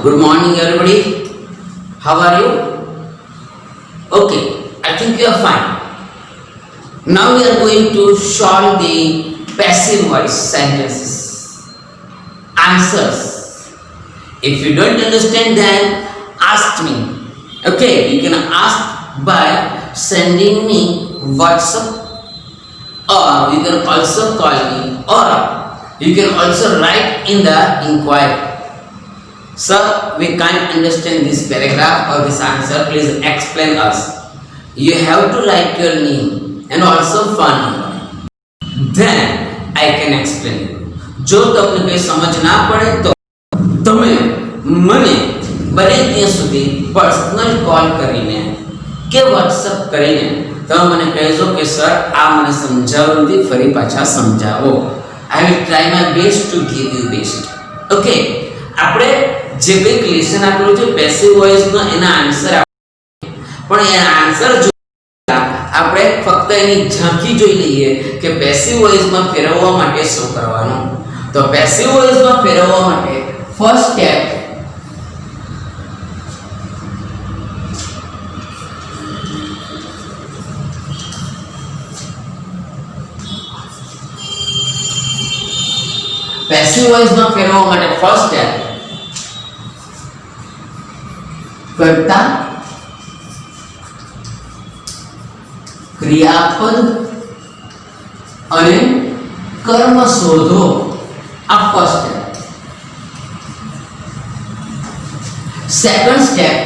Good morning, everybody. How are you? Okay, I think you are fine. Now we are going to solve the passive voice sentences. Answers. If you don't understand, then ask me. Okay, you can ask by sending me WhatsApp, or you can also call me, or you can also write in the inquiry. Sir, we can't understand this paragraph or this answer. Please explain us. You have to write your name and also phone number. Then I can explain you. જો તમને કોઈ સમજ ના પડે તો તમે મને બને ત્યાં સુધી પર્સનલ કોલ કરીને કે વોટ્સઅપ કરીને તમે મને કહેજો કે સર આ મને સમજાવવું નથી, ફરી પાછા સમજાવો. I will try my best to give you best. Okay, આપણે જે કંઈક લેસન આપેલું છે પેસિવ વોઇસનો એના આન્સર પણ એ આન્સર જો આપણે ફક્ત એની ઝાંખી જોઈ લઈએ કે પેસિવ વોઇસમાં ફેરવવા માટે શું કરવાનું. તો પેસિવ વોઇસમાં ફેરવવા માટે ફર્સ્ટ સ્ટેપ પેસિવ વોઇસમાં ફેરવવા માટે ફર્સ્ટ સ્ટેપ કર્તા ક્રિયાપદ અને કર્મ શોધો. આ ફર્સ્ટ સ્ટેપ. સેકન્ડ સ્ટેપ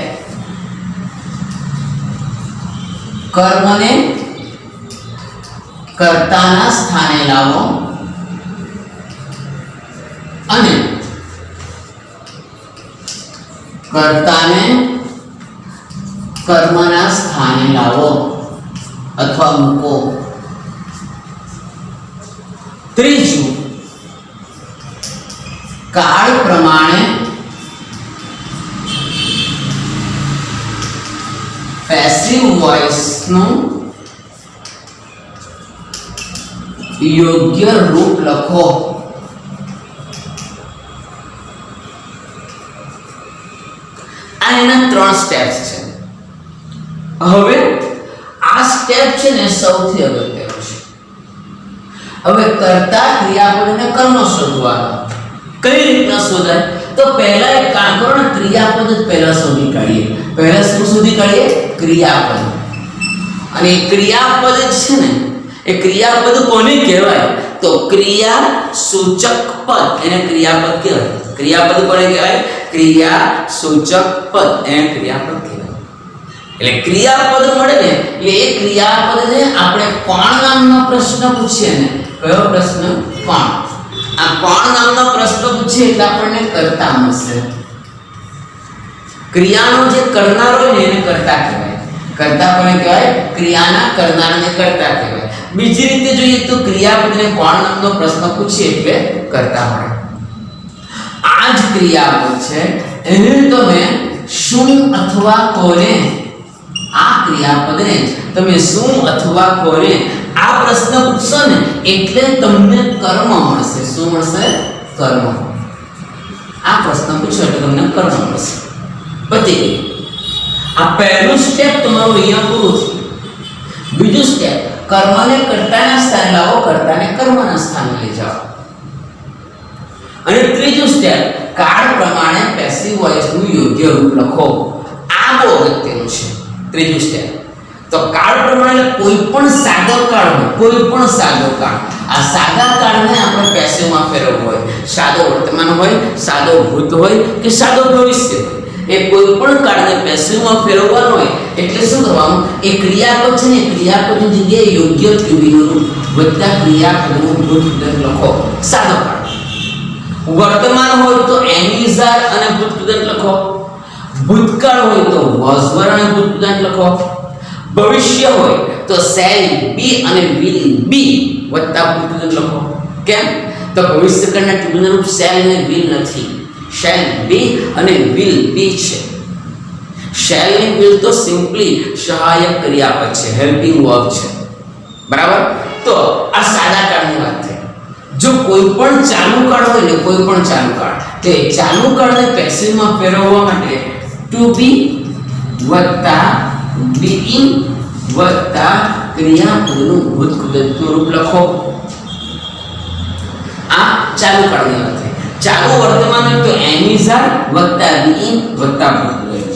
કર્મને કર્તાના સ્થાને લાવો અને કર્તાને કર્મના સ્થાને લાવો અથવા મૂકો. ત્રીજું કાળ પ્રમાણે પેસિવ વોઇસનું યોગ્ય રૂપ લખો. આ એના 3 સ્ટેપ્સ છે. હવે આ સ્ટેપ છે ને સૌથી અગત્યનો છે. હવે કર્તા ક્રિયાપદ અને કર્મ શોધવાનો. કઈ રીતના શોધાય? તો પહેલા એક કામ કરો ને, ક્રિયાપદ જ પહેલા શોધી કાઢીએ. પહેલા શું શોધી કાઢીએ? ક્રિયાપદ. અને ક્રિયાપદ છે ને એ ક્રિયાપદ કોને કહેવાય? તો ક્રિયા સૂચક પદ એને ક્રિયાપદ કહેવાય. ક્રિયાપદ કોને કહેવાય? ક્રિયા સૂચક પદ એને ક્રિયાપદ કહેવાય. એટલે ક્રિયાપદ મળે ને એટલે એ ક્રિયાપદને આપણે કોણ નામનો પ્રશ્ન પૂછીએ ને. કયો પ્રશ્ન? કોણ. આ કોણ નામનો પ્રશ્ન પૂછીએ એટલે આપણને કર્તા મળશે. ક્રિયાનો જે કરનાર હોય ને એને કર્તા કહેવાય. કર્તા કોને કહેવાય? ક્રિયાના કરનારને કર્તા કહેવાય. બીજી રીતે જોઈએ તો ક્રિયાપદને કોણ નામનો પ્રશ્ન પૂછીએ એટલે કર્તા મળે. આ જ ક્રિયાપદ છે એને તમે શું અથવા કોને, આ ક્રિયાપદને તમે શું અથવા કોને આ પ્રશ્ન પૂછશો ને એટલે તમને કર્મ મળશે. શું મળશે? કર્મ. આ પ્રશ્ન પૂછો એટલે તમને કર્મ મળશે. પછી આ પહેલું સ્ટેપ તમારું અહીંયા પૂરું છે. બીજું સ્ટેપ કર્મને કર્તાના સ્થાને લાવો, કર્તાને કર્મના સ્થાને લઈ જાઓ. અને ત્રીજું સ્ટેપ કાળ પ્રમાણે પેસિવ વોઇસનું યોગ્ય રૂપ લખો. આ બહુ અગત્યનું છે. ત્રીજું સ્ટેપ તો કાળ પ્રમાણે કોઈ પણ સાદો કાળ હોય, કોઈ પણ સાદો કાળ. આ સાદા કાળને આપણે પેસિવમાં ફેરવવો હોય. સાદો વર્તમાન હોય, સાદો ભૂત હોય કે સાદો ભવિષ્ય હોય, એ કોઈ પણ કાળને પેસિવમાં ફેરવવાનો હોય એટલે શું કરવાનું? એ ક્રિયાપદ છે ને ક્રિયાપદની જગ્યાએ યોગ્ય ક્રિયાનું રૂપ વત્તા ક્રિયાપદનું ભૂત લખો. સાદો કાળ. વર્તમાન હોય તો એનીઝાર અને ભૂતપૂર્વ લખો. ભૂતકાળ હોય તો વોઝ વર અને ભૂતપૂર્વ લખો. ભવિષ્ય હોય તો શેલ બી અને વિલ બી વત્તા ભૂતપૂર્વ લખો. કેમ? તો ભવિષ્યકાળના ક્રિયાનું રૂપ શેલ અને વિલ નથી. શેલ બી અને વિલ બી છે. શેલ અને વિલ તો સિમ્પલી સહાયક ક્રિયાપદ છે, હેલ્પિંગ વર્બ છે. બરાબર? તો આ સાદા કાળની વાત થઈ. જો કોઈ પણ ચાલુ કાળ હોય ને, કોઈ પણ ચાલુ કાળ તે ચાલુ કાળને પેસિવમાં ફેરવવા માટે ટુ બી વત્તા બીઇંગ વત્તા ક્રિયાપદનું ભૂતકૃતનું રૂપ લખો. આ ચાલુ કાળની વાત છે. ચાલુ વર્તમાન તો એમ ઇઝ આર વત્તા બીઇંગ વત્તા ભૂતકૃત.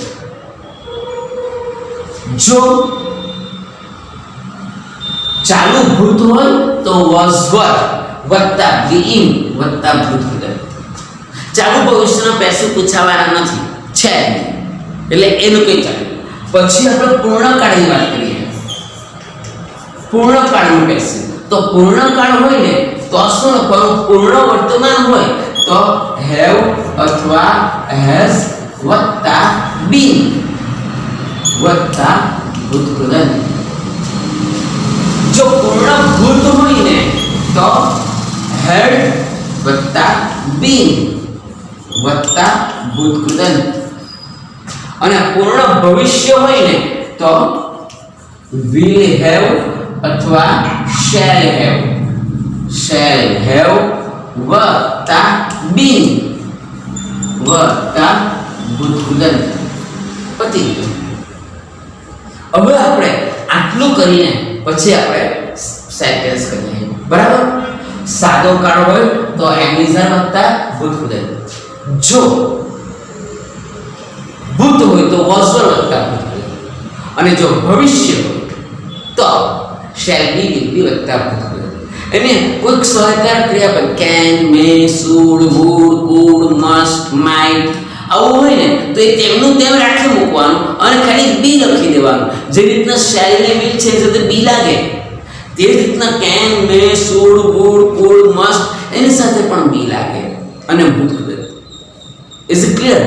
જો ચાલુ ભૂત હોય તો વોઝ વર વત્તા બીઇંગ વત્તા ભૂતકૃત. ચાલુ ભવિષ્યના પેસિવ પૂછાવાના નથી છે એટલે એનું કઈ ચાલે. પછી આપણે પૂર્ણકાળની વાત કરીએ. પૂર્ણકાળનું પેસિવ તો પૂર્ણકાળ હોય ને તો શું લખવાનું? પૂર્ણ વર્તમાન હોય તો હેવ અથવા હેઝ વત્તા બીન વત્તા ભૂતકૃત. જો પૂર્ણ ભૂત હોય ને તો હેડ વત્તા બીન વત્તા ભૂતકૃત. અને પૂર્ણ ભવિષ્ય હોય ને તો will have અથવા shall have વત્તા been વત્તા ભૂતકૃત. પતિ ગયું. હવે આપણે આટલું કરીને પછી આપણે સેન્ટેન્સ કરીએ. બરાબર? સાદો કાળ હોય તો એમિઝર વત્તા ભૂતકૃત. જો ભૂત હોય તો was were વત્તા ભૂતકૃત. અને જો ભવિષ્ય હોય તો shall be will be વત્તા ભૂતકૃત. એને કોઈક સહાયકાર ક્રિયાપદ can, may, should, would, could, must, might આવું હોય ને તો એ તેમનું તેમ રાખી મૂકવાનું અને ખાલી બી લખી દેવાનું. જે રીતના shall ને will છે એ સાથે બી લાગે તે જ રીતના can, may, should, would, could, must એની સાથે પણ બી લાગે અને ભૂતકૃત. Is it clear?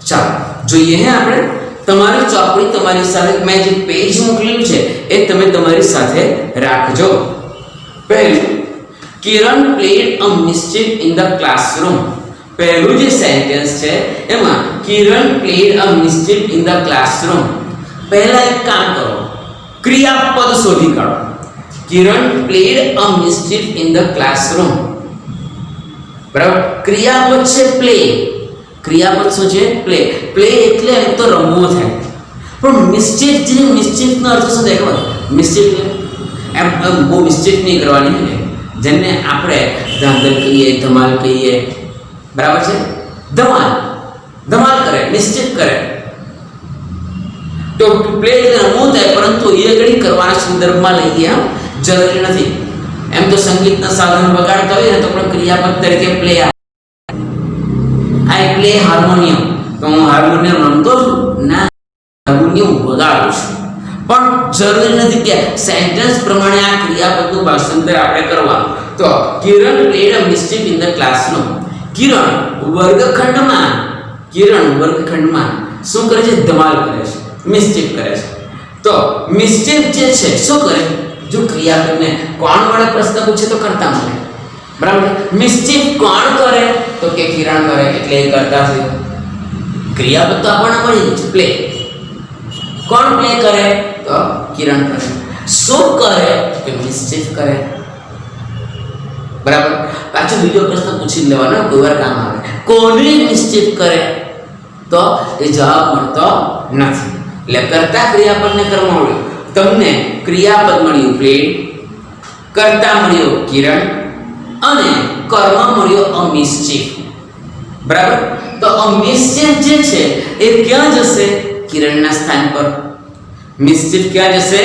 ચાલો જોઈએ હે આપણે. તમારી ચોપડી તમારી સાથે મેં જે પેજ મોકલેલું છે એ તમે તમારી સાથે રાખજો. પહેલું, Kiran played a mischief in the classroom. પહેલું જે સેન્ટેન્સ છે એમાં Kiran played a mischief in the classroom. પહેલા એક કામ કરો, ક્રિયાપદ શોધી કાઢો. Kiran played a mischief in the classroom. બરાબર? ક્રિયાપદ છે પ્લે. ક્રિયાપદ શું છે? પ્લે. પ્લે એટલે એમ તો રમવું થાય, પણ મિસ્ચીફ જે મિસ્ચીફનો અર્થ શું થાય ખબર? મિસ્ચીફ એમ બહુ મિસ્ચીફ નહીં કરવાની ને, જેને આપણે ધાંધલ કહીએ, ધમાલ કહીએ. બરાબર છે? ધમાલ કરે, મિસ્ચીફ કરે. તો પ્લે એટલે રમવું થાય, પરંતુ એ ઘડી કરવાના સંદર્ભમાં લઈએ જરૂરી નથી. એમ તો સંગીતના સાધન વગાડતા હોય ને તો પણ ક્રિયાપદ તરીકે પ્લે. I play harmonium. તો હું હાર્મોનિયમ રમતો છું? ના, હાર્મોનિયમ વગાડું છું. પણ જરૂરી નથી કે સેન્ટેન્સ પ્રમાણે આ ક્રિયાપદનું ભાષાંતર આપણે કરવાનું. તો Kiran played a mischief in the classroom. Kiran વર્ગખંડમાં શું કરે છે? ધમાલ કરે છે, મિસ્ચીફ કરે છે. તો મિસ્ચીફ જે છે શું કરે? જો ક્રિયાપદને કોણ વડે પ્રશ્ન પૂછે તો કરતા મળે. બરાબર? મિસ્ચીફ કોણ કરે? તો કે કિરણ કરે, એટલે એ કરતા થયો. ક્રિયાપદ તો આપણને મળી છે, પ્લે. કોણ પ્લે કરે? તો કિરણ કરે. શું કરે? તો કે મિસ્ચીફ કરે. બરાબર? પાછો બીજો પ્રશ્ન પૂછી લેવાનો, કોઈ વાર કામ આવે. કોને મિસ્ચીફ કરે? તો એ જવાબ મળતો નથી. એટલે કરતા ક્રિયાપદને કર્મ મળ્યું. તમને ક્રિયાપદ મળ્યું પ્લેડ, કર્તા મળ્યો કિરણ અને કર્મ મળ્યો અ મિસ્ચીફ. બરાબર? તો અ મિસ્ચીફ જે છે એ ક્યાં જશે? કિરણના સ્થાન પર. મિસ્ચીફ ક્યાં જશે?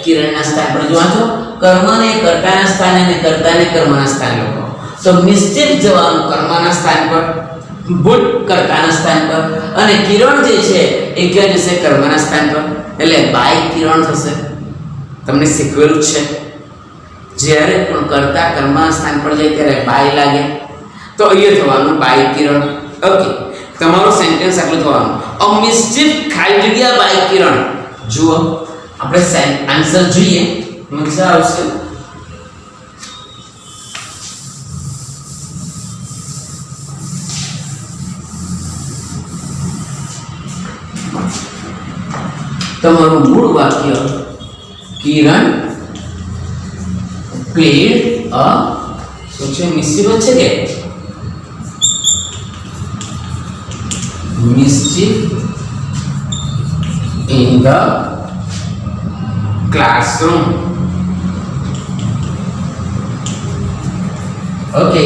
કિરણના સ્થાન પર. જો વાંચો, કર્મને કર્તાના સ્થાને અને કર્તાને કર્મના સ્થાને લખો. તો મિસ્ચીફ જવાનું કર્મના સ્થાન પર, ભૂત કર્તાના સ્થાન પર, અને કિરણ જે છે એ ક્યાં જશે? કર્મના સ્થાન પર. એટલે બાય કિરણ થશે. તમને શીખવેલું છે, જ્યારે પણ કર્તા કર્મના સ્થાન પર જાય ત્યારે બાય લાગે. તો અહીંયા થવાનું બાય કિરણ. ઓકે, તમારો સેન્ટેન્સ આટલું થવાનું. અ મિસ્ચીફ ખાલી જગ્યા બાય કિરણ. જુઓ, આપણે આન્સર જોઈએ, મજા આવશે. તમારું મૂળ વાક્ય કિરણ પ્લેડ અ શું છે? મિસ્ચીફ છે કે mischief in the classroom. Okay,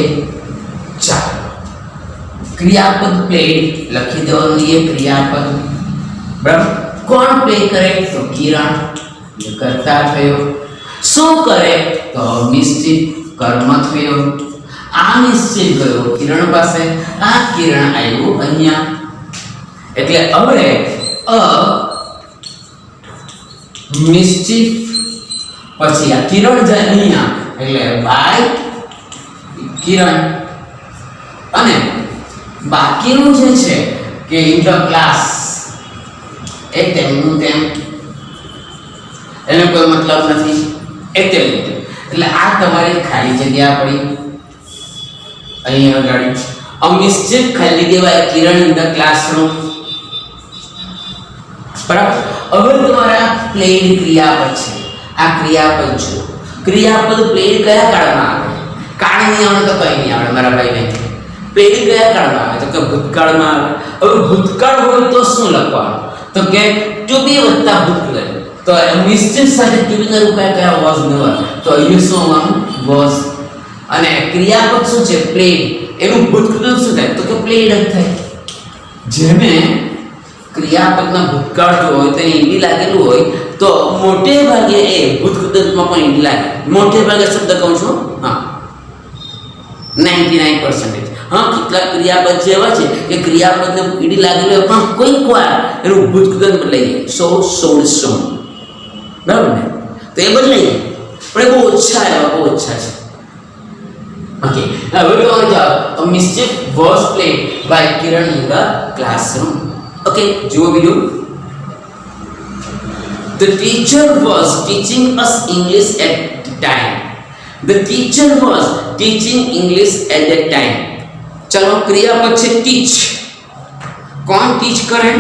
ચાલો ક્રિયાપદ પ્લેડ લખી દેવાનું એ ક્રિયાપદ, બરાબર. કોણ પ્લે કરે? તો કિરણ, એ કરતા થયો. શું કરે? તો નિશ્ચિત કર્મ થયો. આ નિશ્ચિત ગયો કિરણ પાસે, આ કિરણ આવ્યું અહીંયા. એટલે હવે નિશ્ચિત પછી આ કિરણ જાય અહીંયા, એટલે બાય કિરણ. અને બાકીનું જે છે કે ઇન ધ ક્લાસ એ તેમનું તેમ, એનો કોઈ મતલબ નથી, એ તેમનું તેમ. એટલે આ તમારી ખાલી જગ્યા પડી અહીંયા આગળ. અનિશ્ચિત ખાલી જગ્યા કિરણ ઇન ધ ક્લાસરૂમ, બરાબર. હવે તમારા પ્લેડ ક્રિયાપદ છે. આ ક્રિયાપદ જો ક્રિયાપદ પ્લેડ કયા કાળમાં આવે? કાળ નહીં આવડે તો કઈ નહીં આવડે મારા ભાઈને. પ્લેડ કયા કાળમાં આવે? તો કે ભૂતકાળમાં આવે. હવે ભૂતકાળ હોય તો શું લખવાનું? તો કે ટુ બી વત્તા ભૂતકાળ. તો નિશ્ચિત સાથે ટુ બી ના કયા કયા વોઝ નેવર, તો અહીંયા શું આવવાનું? વોઝ. અને ક્રિયાપદ શું છે? પ્લેડ. એનું ભૂતકાળ શું થાય? તો કે પ્લેડ જ થાય. જેને ક્રિયાપદના ભૂતકાળ જો હોય તેને ઈડી લાગેલું હોય તો મોટે ભાગે એ ભૂતકાળમાં પણ ઈડી લાગે. મોટે ભાગે શબ્દ કહું છું, હા 99%. હા, કેટલાક ક્રિયાપદ જેવા છે કે ક્રિયાપદને ઈડી લાગેલું હોય પણ કોઈક વાર એનું ભૂતકાળ બદલાઈ જાય. સો, બરાબર ને? તો એ બદલાઈ જાય પણ એ બહુ ઓછા, એવા બહુ ઓછા છે. Okay, now we will go a mischief was played by Kiran in the classroom. Okay, jo video. The teacher was teaching us English at the time. The teacher was teaching English at that time. चलो क्रियापद છે teach. कौन teach करे?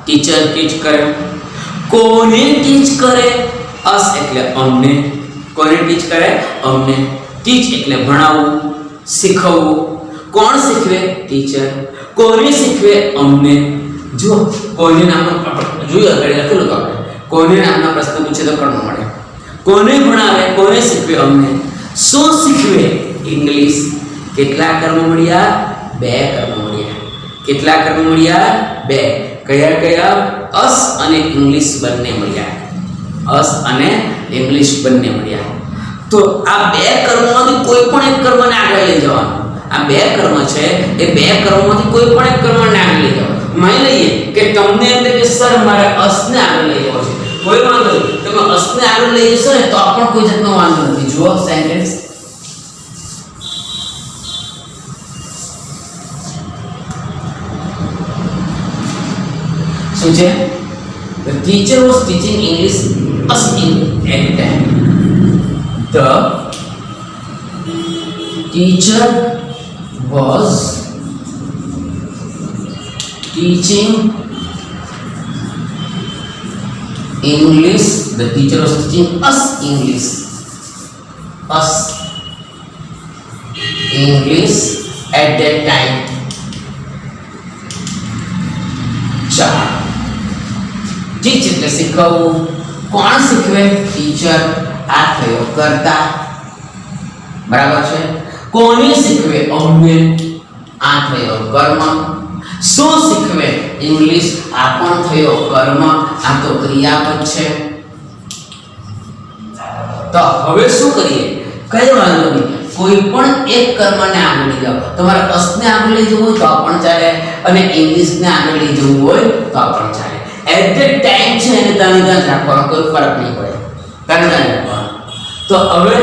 Teacher teach करे. કોને teach કરે? us એટલે અમને. કોને teach કરે? અમને. ટીચ એટલે ભણાવવું, શીખવવું. કોણ શીખવે? ટીચર. કોને શીખવે? અમને. જો કોને નામનો જોયું આગળ લખેલું તો આપણે કોને નામના પ્રશ્ન પૂછે તો કર્મ મળે. કોને ભણાવે? કોને શીખવે? અમને. શું શીખવે? ઇંગ્લિશ. કેટલા કર્મ મળ્યા? 2 કર્મ મળ્યા. કેટલા કર્મ મળ્યા? 2. કયા કયા? અસ અને ઇંગ્લિશ બંને મળ્યા. અસ અને ઇંગ્લિશ બંને મળ્યા. તો આ 2 કર્મોમાંથી કોઈ પણ એક કર્મને આગળ લઈ જવાનું. આ 2 કર્મ છે એ 2 કર્મોમાંથી કોઈ પણ એક કર્મને આગળ લઈ જવાનું. માની લઈએ કે તમને એમ કે સર મારે અસને આગળ લઈ જવો છે, કોઈ વાંધો નહીં, તમે અસને આગળ લઈ જશો ને તો પણ કોઈ જાતનો વાંધો નથી. જુઓ સેન્ટેન્સ શું છે? The teacher was teaching English us in at the time. The teacher was teaching English. The teacher was teaching us English. Us English at that time. ચાલો ટીચ એટલે શીખવવું. કોણ શીખવે? ટીચર. આ થયો કર્તા, બરાબર છે. કોને શીખવે? અમને. આ થયો કર્મ. શું શીખવે? ઇંગ્લિશ. આ પણ થયો કર્મ. આ તો ક્રિયાપદ છે. તો હવે શું કરીએ? કઈ વાંધો નહીં, કોઈ પણ એક કર્મને આગળ લઈ જાઓ. તમારે અસને આગળ લઈ જવું હોય તો પણ ચાલે અને ઇંગ્લિશને આગળ લઈ જવું હોય તો પણ ચાલે. એટ ધ ટાઈમ છે એને તમે ત્યાં રાખવાનો, કોઈ ફરક નહીં પડે. તો હવે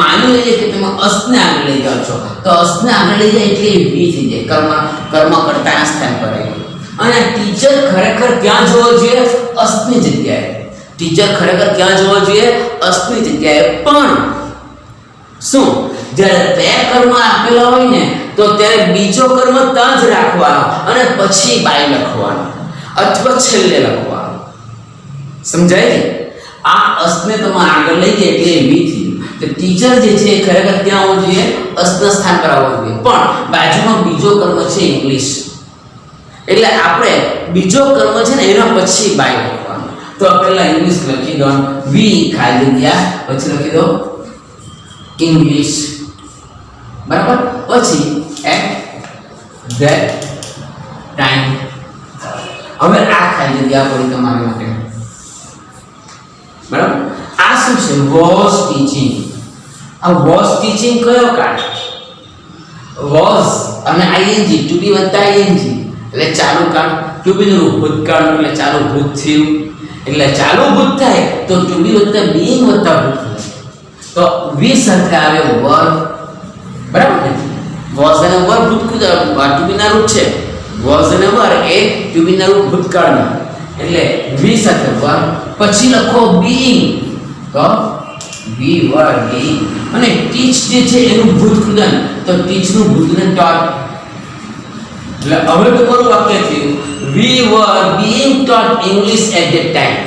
માની લઈએ કે તમે અસને આગળ લઈ જાઓ છો તો અસને આગળ લઈ જાય એટલે વી થઈ જાય, કર્મ કરતાના સ્થાન પર આવી. અને ટીચર ખરેખર ક્યાં જોવો જોઈએ? અસની જગ્યાએ. ટીચર ખરેખર ક્યાં જોવો જોઈએ? અસની જગ્યાએ. પણ શું જ્યારે 2 કર્મ આપેલા હોય ને તો ત્યારે બીજો કર્મ ત્યાં જ રાખવાનો અને પછી બાય લખવાનો અથવા છેલ્લે લખવાનો. સમજાય? આ અસને તમે આગળ લઈ જાય એટલે વી થયું. તો ટીચર જે છે ખરેખર ક્યાં હોવો જોઈએ? અસના સ્થાન પર આવવો જોઈએ. પણ બાજુમાં બીજો કર્મ છે ઇંગ્લિશ. એટલે આપણે બીજો કર્મ છે ને એના પછી બાય લખવાનો. તો પહેલા ઇંગ્લિશ લખી દો, વી ખાલી જગ્યા, પછી લખી દો ઇંગ્લિશ, બરાબર. પછી એટ ધેટ ટાઈમ. હવે આ ખાલી જગ્યા પડી તમારા માટે, બરાબર. આ શું છે? Was teaching. આ વોઝ ટીચિંગ કયો કાળ? વોઝ અને આઈએનજી, ટુ બી વત્તા આઈએનજી એટલે ચાલુ કાળ. ટુ બી નું ભૂતકાળ એટલે ચાલુ ભૂત થયું, એટલે ચાલુ ભૂત થાય તો ટુ બી વત્તા બીઈંગ વત્તા ભૂત થાય. તો વી સાથે આવે વર્બ, બરાબર ને? વોઝ અને વર્બ ભૂતકાળ, ટુ બી ના રૂપ છે. વોઝ અને વર્બ એ ટુ બી ના રૂપ ભૂતકાળના, એટલે વી સાથે વર્બ, પછી લખો બીઈંગ, તો વી વર બીઈંગ. અને ટીચ જે છે એનું ભૂતકૃદન, તો ટીચ નું ભૂતકૃદન ટોટ. એટલે હવે તમારું વાક્ય થયું we were being taught English at that time.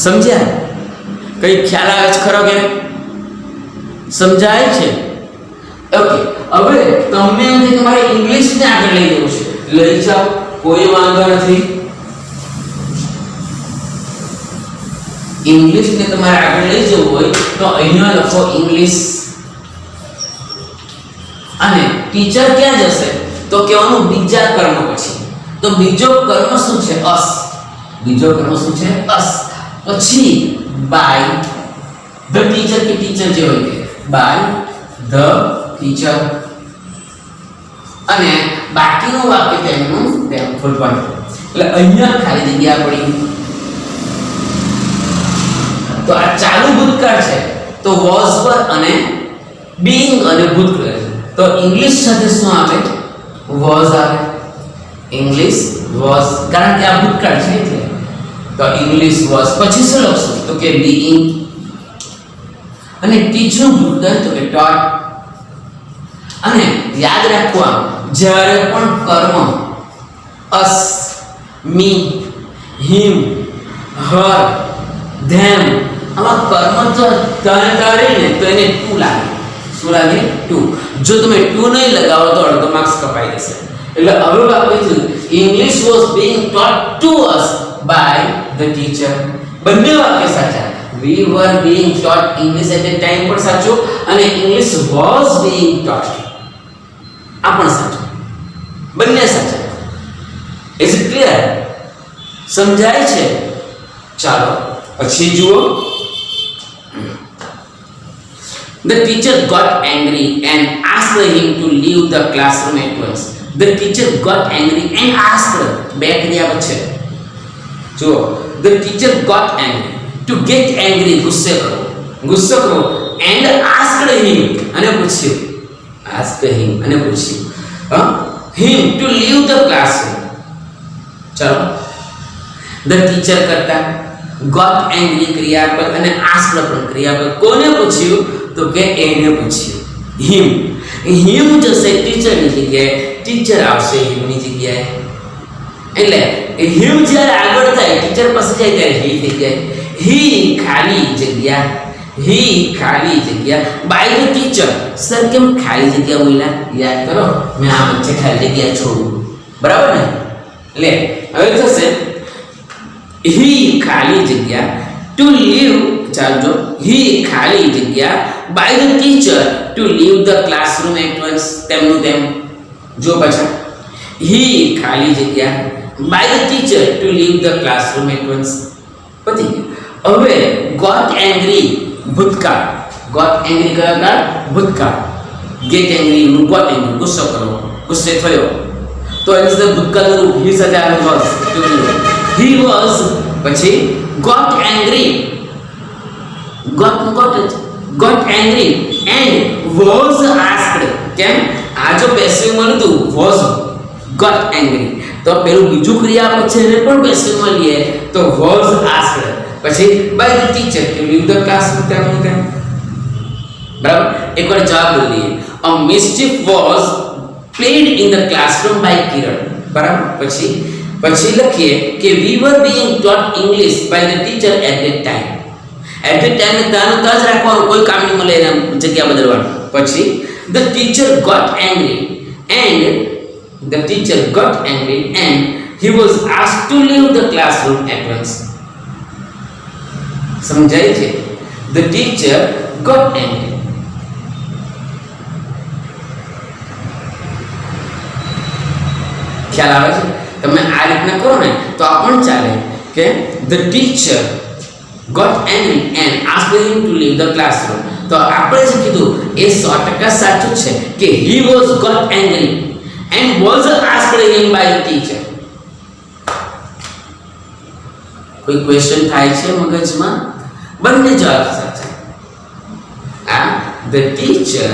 સમજ્યા? કઈ ખ્યાલ આવે છે ખરો કે સમજાય છે? ઓકે. હવે તમને એમ થાય કે મારે ઇંગ્લિશને આગળ લઈ જવું છે, લઈ જાઓ, કોઈ વાંધો નથી. ઇંગ્લિશને તમારે આગળ લઈ જવું હોય તો અહીંયા લખો ઇંગ્લિશ. અને ટીચર ક્યાં જશે? તો કહેવાનું બીજા કર્મ પછી. તો બીજો કર્મ શું છે? અસ. બીજો કર્મ શું છે? અસ. પછી બાય ધ ટીચર કે ટીચર જે હોય તે બાય ધ ટીચર. અને બાકીનું વાક્ય તેમનું તેમ ખોલવાનું. એટલે અહીંયા ખાલી જગ્યા પડી. તો આ ચાલુ ભૂતકાળ છે, તો વોઝ પર અને બીઈંગ અને ભૂતકાળ. તો ઇંગ્લિશ સાથે શું આવે? વોઝ આવે. ઇંગ્લિશ વોઝ, કારણ કે આ ભૂતકાળ છે એટલે. તો ઇંગ્લિશ વોઝ પછી શું લખશું? તો કે બીઈંગ. અને ટીચનું ભૂતકાળ તો કે ટોટ. અને યાદ રાખવા, જ્યારે પણ કર્મ અસ, મી, હિમ, હર, ધેમ આમાં કર્મ તો તારીને તો એને ટુ લાગે. શું લાગે? ટુ. જો તમે ટુ નહીં લગાવો તો અડધો માર્ક્સ કપાઈ જશે. એટલે હવે વાક્ય થયું English was being taught to us by the teacher. બંને વાક્ય સાચા. We were being taught English at the time પણ સાચું, અને ઇંગ્લિશ વોઝ બીઈંગ ટોટ આ પણ સાચું. બંને સાચા. Is it clear? સમજાય છે? ચાલો પછી જુઓ. The teacher got angry and asked him to leave the classroom at once. The teacher got angry and asked. બે ક્રિયા છે. જુઓ, the teacher got angry. To get angry, ગુસ્સે કરો, ગુસ્સો કરો. And asked him, અને પૂછ્યું. asked him અને પૂછ્યું. him to leave the classroom. ચલો. The teacher કરતા got angry ક્રિયાપદ અને asked પણ ક્રિયાપદ. કોને પૂછ્યું? તો કે એને પૂછ્યું. હિમ જશે ટીચરની જગ્યાએ, ટીચર આવશે હિમની જગ્યાએ. એટલે હિમ જ્યારે આગળ થાય ટીચર પાસે જાય ત્યારે હી થઈ જાય. હી ખાલી જગ્યા, હી ખાલી જગ્યા બાય ધ ટીચર. સર કેમ ખાલી જગ્યા બોલ્યા? યાદ કરો, મેં આ વચ્ચે ખાલી જગ્યા છોડું, બરાબર ને? એટલે હવે થશે હી ખાલી જગ્યા ટુ લીવ. ચાલો, હી ખાલી જગ્યા by the teacher to leave the classroom at once. તેમનું તેમ. જો પાછા હી ખાલી જગ્યા by the teacher to leave the classroom at once. પતિ. હવે ગોટ એંગ્રી ભૂતકાળ. ગોટ એંગ્રી કયો કાળ? ભૂતકાળ. ગેટ એંગ્રી નું ગોટ એંગ્રી, ગુસ્સો કરવો, ગુસ્સે થયો. તો ઇઝ ધ ભૂતકાળનું રૂપ હી સાથે આવે વોઝ. હી વોઝ પછી got angry. got angry and was asked. કેમ? આ જો પેસિવ માં લીધું was got angry, તો પેલું બીજું ક્રિયાપદ છે એને પણ પેસિવ માં લઈએ તો was asked. પછી by the teacher to leave the classroom. તેમ બરાબર. એકવાર જવાબ બોલીએ. A mischief was played in the classroom by Kiran. બરાબર. પછી લખીએ કે we were being taught English by the teacher at that time. At the time તાનું તાજ રાખવાનું, કોઈ કામ નહીં મળે એના જગ્યા બદલવાનું. પછી the teacher got angry and The teacher got angry and he was asked to leave the classroom at once. સમજાય છે? The teacher got angry. ખ્યાલ આવે છે? તમે આ રીતના કરો ને તો આ પણ ચાલે કે the teacher got angry and asked him to leave the classroom. તો આપણે જે કીધું એ 100% સાચું છે કે he was got angry and was asked him by the teacher. કોઈ ક્વેશ્ચન થાય છે મગજમાં? બંને જવાબ સાચા. The teacher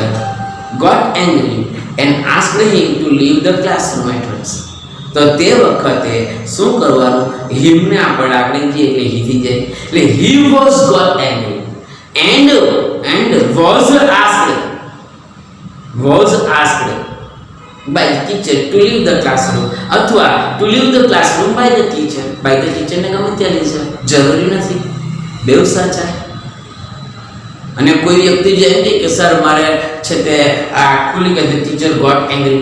got angry and asked him to leave the classroom at once. તો તે વખતે શું કરવાનું? હિમને આપણે જે એટલે હી થઈ જાય એટલે he was got angry and was asked by the teacher to leave the classroom અથવા to leave the classroom by the teacher. by the teacher ને ગમે ત્યાં લઈ જાય, જરૂરી નથી. બેવ સાચા. અને કોઈ વ્યક્તિ જે કહે કે સર મારે છે તે આ ખુલી કહે the teacher got angry,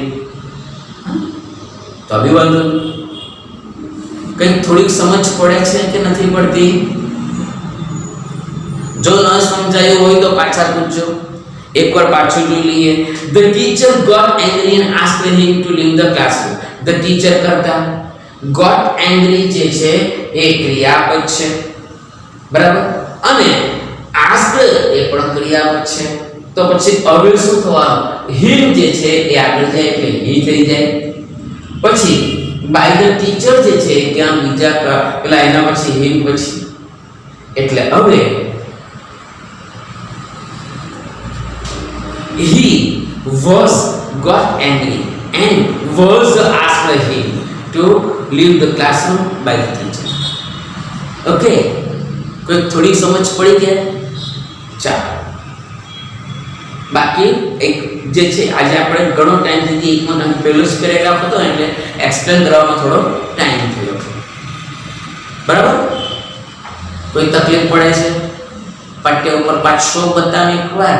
તો બી વાંધો નહીં. કંઈક થોડીક સમજ પડે છે કે નથી પડતી? જો ન સમજાયું હોય તો પાછા પૂછજો, એકવાર પાછું જોઈ લઈએ. The teacher got angry and asked him to leave the classroom. The teacher કરતા got angry જે છે એ ક્રિયાપદ છે, બરાબર, અને asked એ પણ ક્રિયાપદ છે. તો પછી હવે શું થવાનું? him જે છે એ આગળ જાય એટલે he થઈ જાય. પછી by the teacher જે છે ત્યાં બીજા પેલા એના પછી him પછી, એટલે હવે he was got angry and was asked him to leave the classroom by the teacher. Okay, કોઈ થોડી સમજ પડી કે? ચાલો, બાકી એક જે છે આજે આપણે ઘણો ટાઈમ સુધી એકમાં તમે પહેલો જ પેરેગ્રાફ હતો એટલે એક્સપ્લેન કરવામાં થોડો ટાઈમ થયો, બરાબર? કોઈ તકલીફ પડે છે? પાઠ્ય ઉપર પાછો બતાવે એકવાર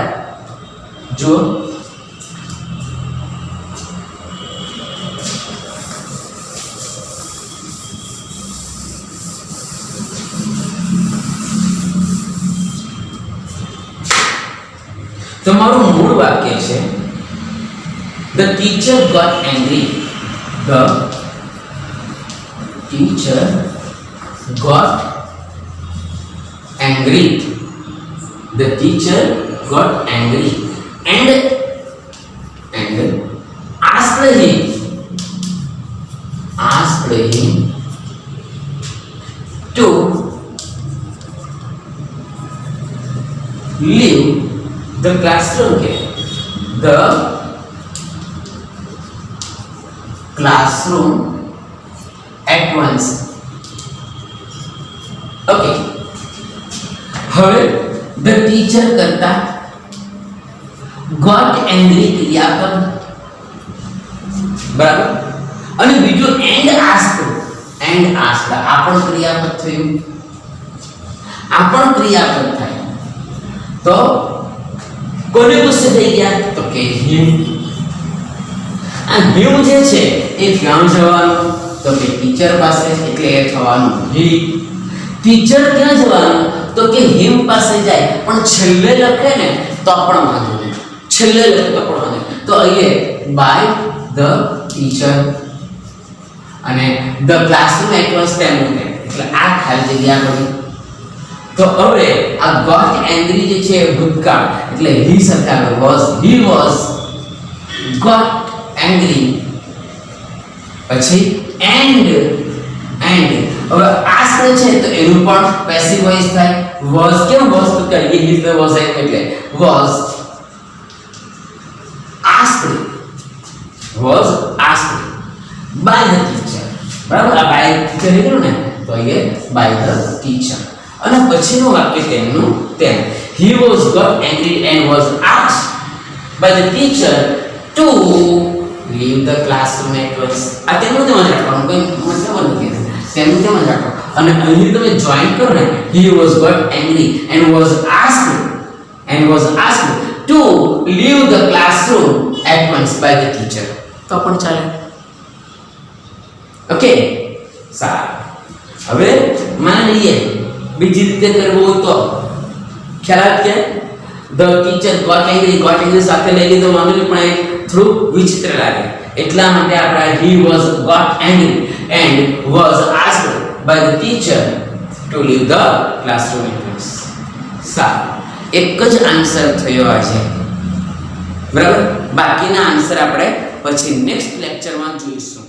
જુઓ. તમારું મૂળ વાક્ય છે the teacher got angry. The teacher got angry. The teacher got angry and asked him to leave the classroom. The classroom at once. Okay, હવે the teacher કરતા got angry ક્રિયાપદ, બરાબર, અને બીજું asked આ પણ ક્રિયાપદ થયું. આ પણ ક્રિયાપદ થાય તો કોને ગુસ્સે થઈ ગયા? તો કે him. આ him જે છે એ ક્યાં જવાનું? તો કે ટીચર પાસે, એટલે એ થવાનું he. ટીચર ક્યાં જવાનું? તો કે him પાસે જાય, પણ છેલ્લે લખે ને તો પણ વાંધો નહીં, છેલ્લે લખે તો પણ વાંધો નહીં. તો અહીંયા by the teacher અને the classroom at once તેનું એટલે આ ખાલી જગ્યા પડી. તો હવે આ got angry જે છે ભૂતકાળ એટલે he સાથે was, he was got angry. પછી and હવે asked છે તો એનું પણ પેસિવ વોઇસ થાય. was કેમ was તો કરીએ he the was એટલે was asked by the teacher, બરાબર? આ by the teacher લીધું ને તો અહીંયા by the teacher. અને પછીનું વાક્ય તેમનું તેમ he was got angry and was asked by the teacher to leave the classroom at once. આ તેમનું તેમ જ રાખવાનું, કોઈ મતલબ નથી, તેમનું તેમ જ રાખવાનું. અને અહીં તમે જોઈન કરો ને he was got angry and was asked to leave the classroom at once by the teacher, તો પણ ચાલે. ઓકે, સારું. હવે માની લઈએ બીજી રીતે કરવું હોય તો ખ્યાલ કે ધ ટીચર ગોટ એંગ્રી સાથે લઈ લીધો વાંધો નહીં, પણ એ થોડું વિચિત્ર લાગે, એટલા માટે આપણે he was got angry and was asked by the teacher to leave the classroom entrance. સારું, એક જ આન્સર થયો આજે, બરાબર. બાકીના આન્સર આપણે પછી નેક્સ્ટ લેક્ચરમાં જોઈશું.